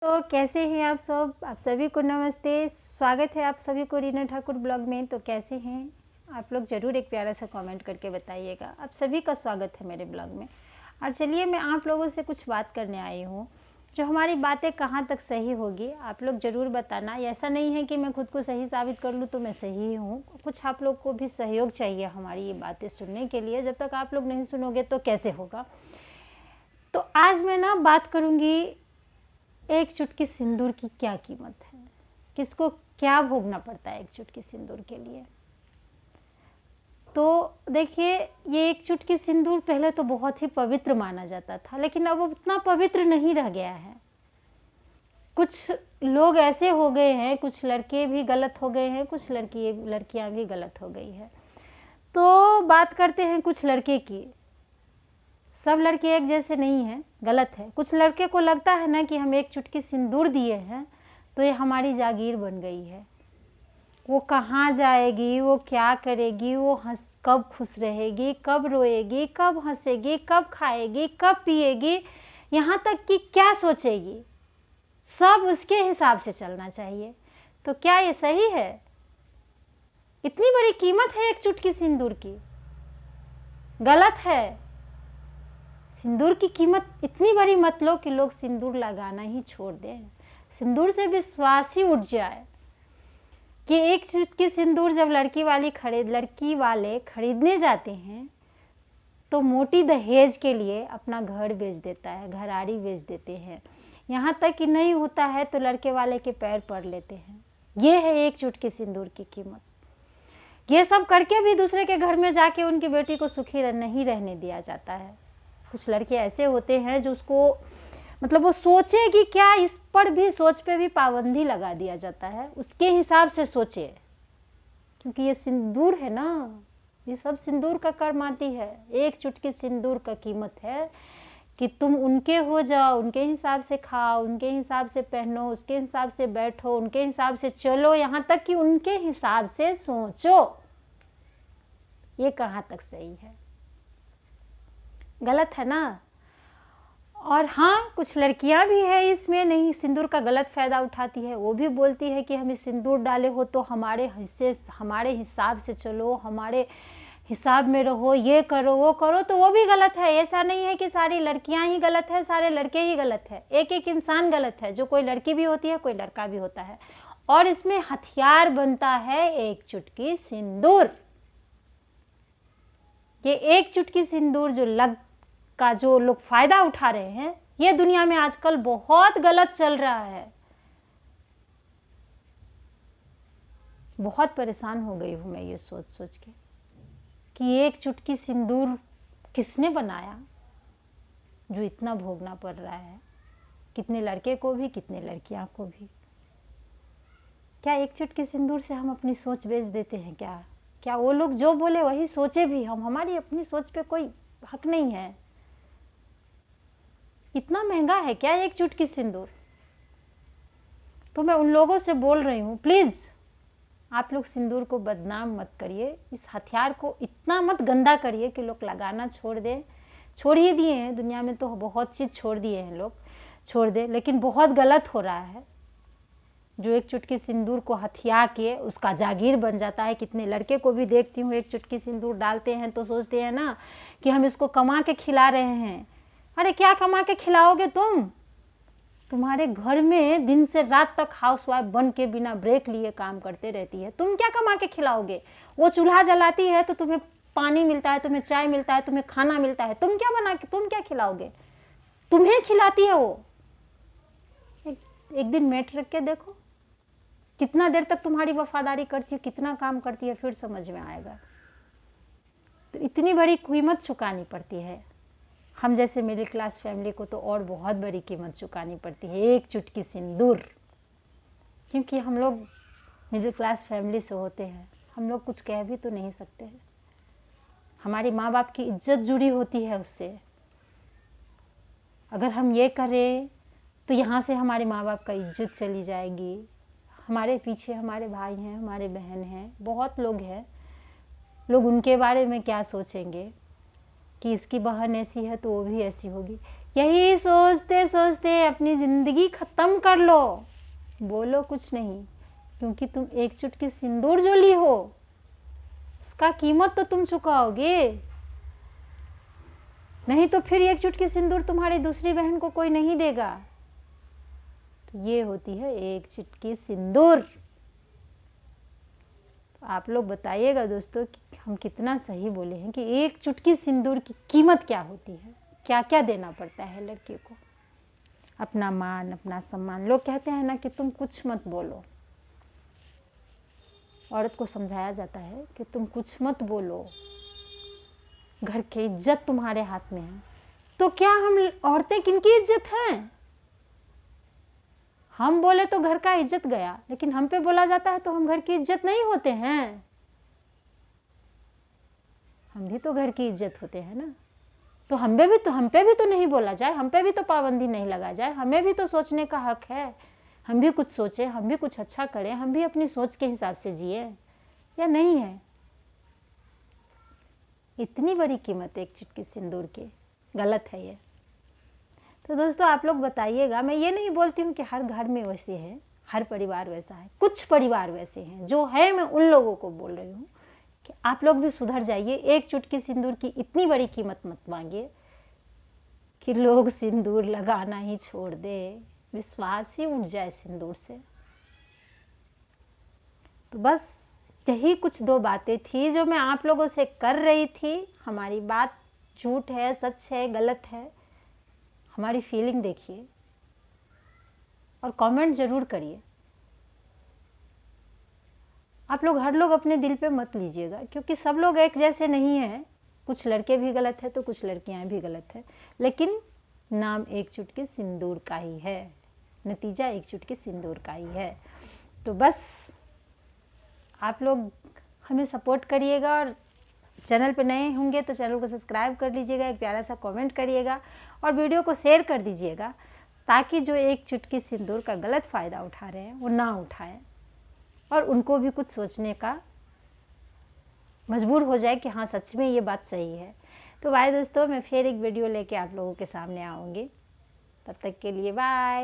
तो कैसे हैं आप सब? आप सभी को नमस्ते। स्वागत है आप सभी को रीना ठाकुर ब्लॉग में। तो कैसे हैं आप लोग? ज़रूर एक प्यारा सा कमेंट करके बताइएगा। आप सभी का स्वागत है मेरे ब्लॉग में। और चलिए, मैं आप लोगों से कुछ बात करने आई हूँ। जो हमारी बातें कहाँ तक सही होगी आप लोग ज़रूर बताना। ऐसा नहीं है कि मैं खुद को सही साबित कर लूँ तो मैं सही हूँ। कुछ आप लोग को भी सहयोग चाहिए हमारी ये बातें सुनने के लिए। जब तक आप लोग नहीं सुनोगे तो कैसे होगा। तो आज मैं ना बात करूँगी, एक चुटकी सिंदूर की क्या कीमत है, किसको क्या भोगना पड़ता है एक चुटकी सिंदूर के लिए। तो देखिए, ये एक चुटकी सिंदूर पहले तो बहुत ही पवित्र माना जाता था, लेकिन अब उतना पवित्र नहीं रह गया है। कुछ लोग ऐसे हो गए हैं, कुछ लड़के भी गलत हो गए हैं, कुछ लड़कियां भी गलत हो गई है। तो बात करते हैं कुछ लड़के की। सब लड़के एक जैसे नहीं हैं, गलत है। कुछ लड़के को लगता है ना कि हम एक चुटकी सिंदूर दिए हैं तो ये हमारी जागीर बन गई है। वो कहाँ जाएगी, वो क्या करेगी, वो कब खुश रहेगी, कब रोएगी, कब हंसेगी, कब खाएगी, कब पिएगी, यहाँ तक कि क्या सोचेगी, सब उसके हिसाब से चलना चाहिए। तो क्या ये सही है? इतनी बड़ी कीमत है एक चुटकी सिंदूर की? गलत है। सिंदूर की कीमत इतनी बड़ी मत लो कि लोग सिंदूर लगाना ही छोड़ दें। सिंदूर से विश्वास ही उठ जाए कि एक चुटकी सिंदूर जब लड़की वाले खरीदने जाते हैं तो मोटी दहेज के लिए अपना घर बेच देता है, घराड़ी बेच देते हैं। यहाँ तक कि नहीं होता है तो लड़के वाले के पैर पड़ लेते हैं। ये है एक चुटकी सिंदूर की कीमत। ये सब करके भी दूसरे के घर में जाके उनकी बेटी को सुखी नहीं रहने दिया जाता है। कुछ लड़के ऐसे होते हैं जो उसको वो सोचे कि क्या, इस पर भी, सोच पे भी पाबंदी लगा दिया जाता है। उसके हिसाब से सोचे, क्योंकि ये सिंदूर है ना, ये सब सिंदूर का कर्माती है। एक चुटकी सिंदूर का कीमत है कि तुम उनके हो जाओ, उनके हिसाब से खाओ, उनके हिसाब से पहनो, उसके हिसाब से बैठो, उनके हिसाब से चलो, यहाँ तक कि उनके हिसाब से सोचो। ये कहाँ तक सही है? गलत है ना। और हाँ, कुछ लड़कियां भी है इसमें नहीं, सिंदूर का गलत फ़ायदा उठाती है। वो भी बोलती है कि हमें सिंदूर डाले हो तो हमारे हिसाब से चलो, हमारे हिसाब में रहो, ये करो वो करो। तो वो भी गलत है। ऐसा नहीं है कि सारी लड़कियां ही गलत है, सारे लड़के ही गलत है। एक एक इंसान गलत है, जो कोई लड़की भी होती है, कोई लड़का भी होता है। और इसमें हथियार बनता है एक चुटकी सिंदूर। ये एक चुटकी सिंदूर जो लोग फायदा उठा रहे हैं, ये दुनिया में आजकल बहुत गलत चल रहा है। बहुत परेशान हो गई हूं मैं ये सोच सोच के कि एक चुटकी सिंदूर किसने बनाया जो इतना भोगना पड़ रहा है, कितने लड़के को भी, कितने लड़कियां को भी। क्या एक चुटकी सिंदूर से हम अपनी सोच बेच देते हैं क्या? क्या वो लोग जो बोले वही सोचे भी हम? हमारी अपनी सोच पे कोई हक नहीं है। इतना महंगा है क्या एक चुटकी सिंदूर? तो मैं उन लोगों से बोल रही हूँ, प्लीज़ आप लोग सिंदूर को बदनाम मत करिए। इस हथियार को इतना मत गंदा करिए कि लोग लगाना छोड़ दें। छोड़ ही दिए हैं, दुनिया में तो बहुत चीज़ छोड़ दिए हैं लोग, छोड़ दें। लेकिन बहुत गलत हो रहा है। जो एक चुटकी सिंदूर को हथिया के उसका जागीर बन जाता है। कितने लड़के को भी देखती हूँ, एक चुटकी सिंदूर डालते हैं तो सोचते हैं ना कि हम इसको कमा के खिला रहे हैं। अरे क्या कमा के खिलाओगे तुम? तुम्हारे घर में दिन से रात तक हाउसवाइफ बन के बिना ब्रेक लिए काम करते रहती है, तुम क्या कमा के खिलाओगे? वो चूल्हा जलाती है तो तुम्हें पानी मिलता है, तुम्हें चाय मिलता है, तुम्हें खाना मिलता है। तुम क्या खिलाओगे? तुम्हें खिलाती है वो। एक दिन मेट रख के देखो कितना देर तक तुम्हारी वफादारी करती है, कितना काम करती है, फिर समझ में आएगा। तो इतनी बड़ी कीमत चुकानी पड़ती है। हम जैसे मिडिल क्लास फैमिली को तो और बहुत बड़ी कीमत चुकानी पड़ती है एक चुटकी सिंदूर। क्योंकि हम लोग मिडिल क्लास फैमिली से होते हैं, हम लोग कुछ कह भी तो नहीं सकते हैं। हमारी माँ बाप की इज्जत जुड़ी होती है उससे। अगर हम ये करें तो यहाँ से हमारे माँ बाप का इज्जत चली जाएगी। हमारे पीछे हमारे भाई हैं, हमारे बहन हैं, बहुत लोग हैं। लोग उनके बारे में क्या सोचेंगे कि इसकी बहन ऐसी है तो वो भी ऐसी होगी। यही सोचते सोचते अपनी ज़िंदगी ख़त्म कर लो। बोलो कुछ नहीं, क्योंकि तुम एक चुटकी सिंदूर जो ली हो उसका कीमत तो तुम चुकाओगे, नहीं तो फिर एक चुटकी सिंदूर तुम्हारी दूसरी बहन को कोई नहीं देगा। तो ये होती है एक चुटकी सिंदूर। तो आप लोग बताइएगा दोस्तों कि हम कितना सही बोले हैं कि एक चुटकी सिंदूर की कीमत क्या होती है, क्या क्या देना पड़ता है लड़की को। अपना मान, अपना सम्मान। लोग कहते हैं ना कि तुम कुछ मत बोलो, औरत को समझाया जाता है कि तुम कुछ मत बोलो, घर की इज्जत तुम्हारे हाथ में है। तो क्या हम औरतें किनकी इज्जत हैं? हम बोले तो घर का इज्जत गया, लेकिन हम पे बोला जाता है तो हम घर की इज्जत नहीं होते हैं। हम भी तो घर की इज्जत होते हैं ना। तो हम पे भी तो नहीं बोला जाए, हम पे भी तो पाबंदी नहीं लगा जाए। हमें भी तो सोचने का हक है, हम भी कुछ सोचें, हम भी कुछ अच्छा करें, हम भी अपनी सोच के हिसाब से जिए, या नहीं है? इतनी बड़ी कीमत एक चुटकी सिंदूर की, गलत है ये। तो दोस्तों आप लोग बताइएगा। मैं ये नहीं बोलती हूँ कि हर घर में वैसे है, हर परिवार वैसा है, कुछ परिवार वैसे हैं जो है। मैं उन लोगों को बोल रही हूँ कि आप लोग भी सुधर जाइए। एक चुटकी सिंदूर की इतनी बड़ी कीमत मत मांगिए कि लोग सिंदूर लगाना ही छोड़ दे, विश्वास ही उठ जाए सिंदूर से। तो बस यही कुछ दो बातें थी जो मैं आप लोगों से कर रही थी। हमारी बात झूठ है, सच है, गलत है, हमारी फीलिंग देखिए और कमेंट ज़रूर करिए। आप लोग हर लोग अपने दिल पे मत लीजिएगा, क्योंकि सब लोग एक जैसे नहीं हैं। कुछ लड़के भी गलत है तो कुछ लड़कियां भी गलत है, लेकिन नाम एक चुटकी सिंदूर का ही है, नतीजा एक चुटकी सिंदूर का ही है। तो बस आप लोग हमें सपोर्ट करिएगा, और चैनल पे नए होंगे तो चैनल को सब्सक्राइब कर लीजिएगा, एक प्यारा सा कमेंट करिएगा और वीडियो को शेयर कर दीजिएगा, ताकि जो एक चुटकी सिंदूर का गलत फ़ायदा उठा रहे हैं वो ना उठाएं और उनको भी कुछ सोचने का मजबूर हो जाए कि हाँ सच में ये बात सही है। तो बाय दोस्तों, मैं फिर एक वीडियो लेके आप लोगों के सामने आऊँगी। तब तक के लिए बाय।